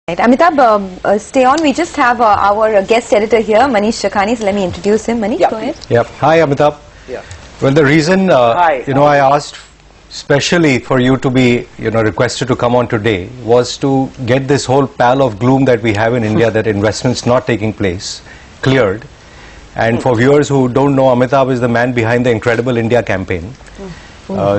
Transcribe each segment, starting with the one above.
Right. Amitabh, stay on. We just have our guest editor here, Manish Chakhani. So let me introduce him. Manish, go ahead. Yep. Hi, Amitabh. Yeah. Well, the reason, I asked specially for you to be, requested to come on today was to get this whole pall of gloom that we have in India, that investments not taking place, cleared. And for viewers who don't know, Amitabh is the man behind the Incredible India campaign.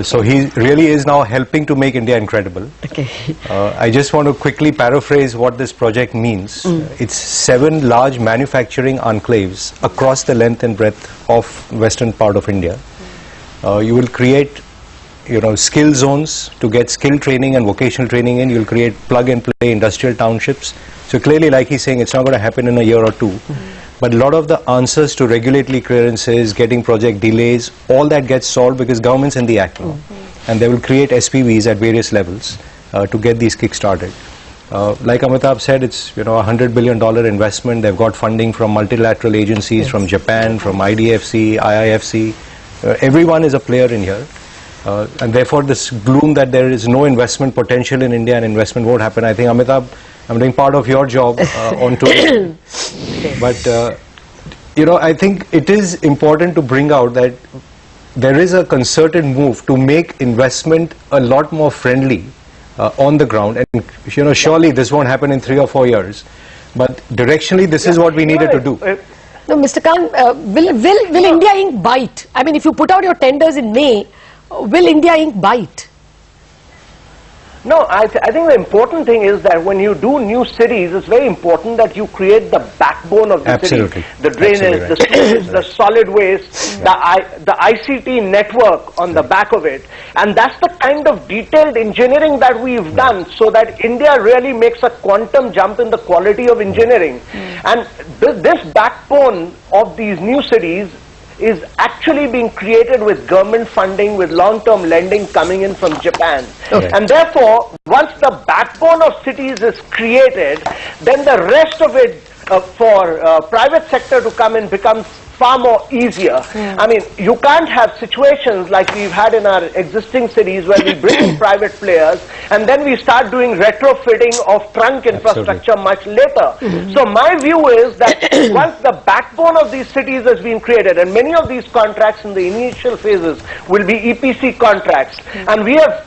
So he really is now helping to make India incredible. Okay. I just want to quickly paraphrase what this project means. It's 7 large manufacturing enclaves across the length and breadth of western part of India. You will create, skill zones to get skill training and vocational training in. You'll create plug and play industrial townships. So clearly, like he's saying, it's not going to happen in a year or two. But a lot of the answers to regulatory clearances, getting project delays, all that gets solved because government's in the act now. And they will create SPVs at various levels to get these kick-started. Like Amitabh said, it's $100 billion investment. They've got funding from multilateral agencies, from Japan, from IDFC, IIFC. Everyone is a player in here. And therefore this gloom that there is no investment potential in India and investment won't happen. I think, Amitabh, I'm doing part of your job on today. But, I think it is important to bring out that there is a concerted move to make investment a lot more friendly on the ground. And, surely this won't happen in 3 or 4 years. But directionally, this is what we needed to do. No, Mr. Khan, will India Inc. bite? I mean, if you put out your tenders in May, will India Inc. bite? No, I think the important thing is that when you do new cities, it's very important that you create the backbone of the city. The drainage, the sewage, the solid waste, the ICT network on the back of it. And that's the kind of detailed engineering that we've done so that India really makes a quantum jump in the quality of engineering. And this backbone of these new cities is actually being created with government funding, with long-term lending coming in from Japan. Okay. And therefore, once the backbone of cities is created, then the rest of it for private sector to come in becomes far more easier. I mean, you can't have situations like we've had in our existing cities where we bring in private players and then we start doing retrofitting of trunk infrastructure much later. So my view is that once the backbone of these cities has been created, and many of these contracts in the initial phases will be EPC contracts, and we have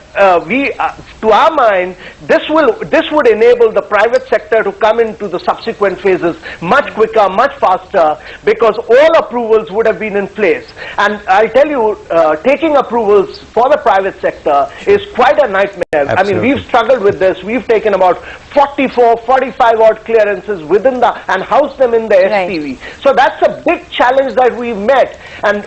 to our mind, this would enable the private sector to come into the subsequent phases much quicker, much faster, because all approvals would have been in place. And I'll tell you, taking approvals for the private sector is quite a nightmare. Absolutely. I mean, we've struggled with this. We've taken about 44, 45 odd clearances within and housed them in the SPV. So that's a big challenge that we've met. And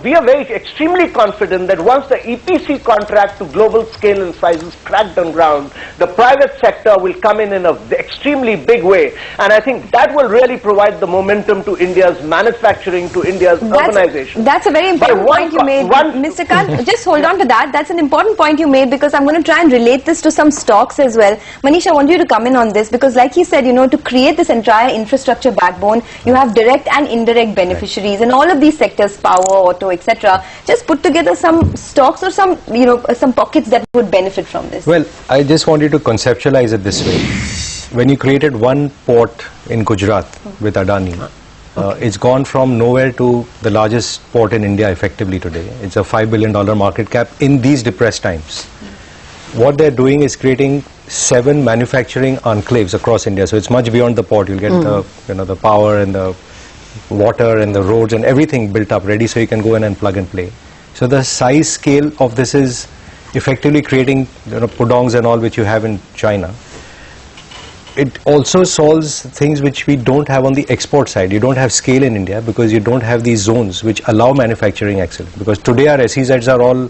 we are very extremely confident that once the EPC contract to global scale and size is cracked on ground, the private sector will come in an extremely big way. And I think that will really provide the momentum to India's manufacturing, to India's urbanization. That's a very important point you made, Mr. Khan. Just hold on to that. That's an important point you made, because I'm going to try and relate this to some stocks as well. Manish, I want you to come in on this, because like he said, to create this entire infrastructure backbone, you have direct and indirect beneficiaries in all of these sectors, power, auto, etc. Just put together some stocks or some, some pockets that would benefit from this. Well, I just want you to conceptualize it this way. When you created one port in Gujarat with Adani, it's gone from nowhere to the largest port in India effectively today. It's a $5 billion market cap in these depressed times. What they're doing is creating 7 manufacturing enclaves across India. So it's much beyond the port. You'll get the power and the water and the roads and everything built up ready so you can go in and plug and play. So the size scale of this is effectively creating pudongs and all which you have in China. It also solves things which we don't have on the export side. You don't have scale in India because you don't have these zones which allow manufacturing excellence. Because today our SEZs are all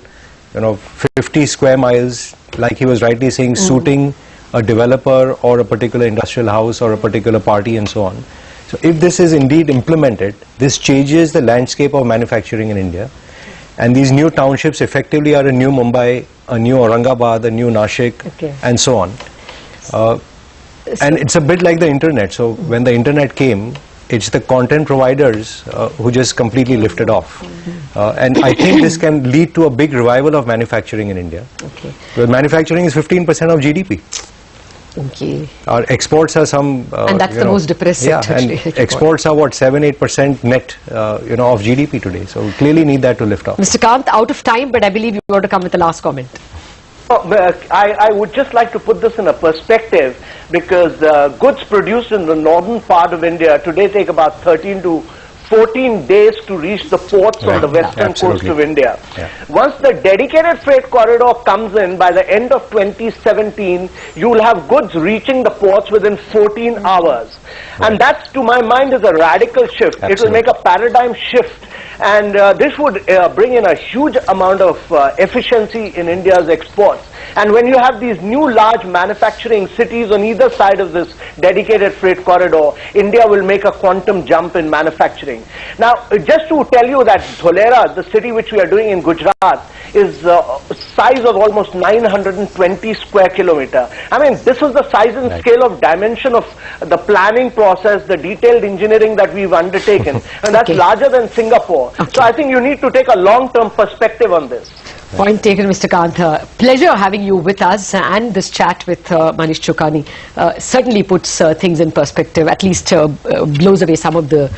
50 square miles, like he was rightly saying, suiting a developer or a particular industrial house or a particular party and so on. So if this is indeed implemented, this changes the landscape of manufacturing in India. And these new townships effectively are a new Mumbai, a new Aurangabad, a new Nashik, and so on. And it's a bit like the internet. So when the internet came, it's the content providers who just completely lifted off. And I think this can lead to a big revival of manufacturing in India. Well, manufacturing is 15% of GDP. Okay. Our exports are some... and that's the most depressed sector. And exports are what, 7-8% net, of GDP today. So we clearly need that to lift off. Mr. Kant, out of time, but I believe you want to come with the last comment. I would just like to put this in a perspective, because goods produced in the northern part of India today take about 13 to 14 days to reach the ports on the western coast of India. Yeah. Once the dedicated freight corridor comes in, by the end of 2017, you will have goods reaching the ports within 14 hours. And that, to my mind, is a radical shift. Absolutely. It will make a paradigm shift. And this would bring in a huge amount of efficiency in India's exports. And when you have these new large manufacturing cities on either side of this dedicated freight corridor, India will make a quantum jump in manufacturing. Now, just to tell you that Dholera, the city which we are doing in Gujarat, is size of almost 920 square kilometer. I mean, this is the size and scale of dimension of the planning process, the detailed engineering that we've undertaken. And that's larger than Singapore. So I think you need to take a long-term perspective on this. Point taken, Mr. Kant. Pleasure having you with us, and this chat with Manish Chokani certainly puts things in perspective, at least blows away some of the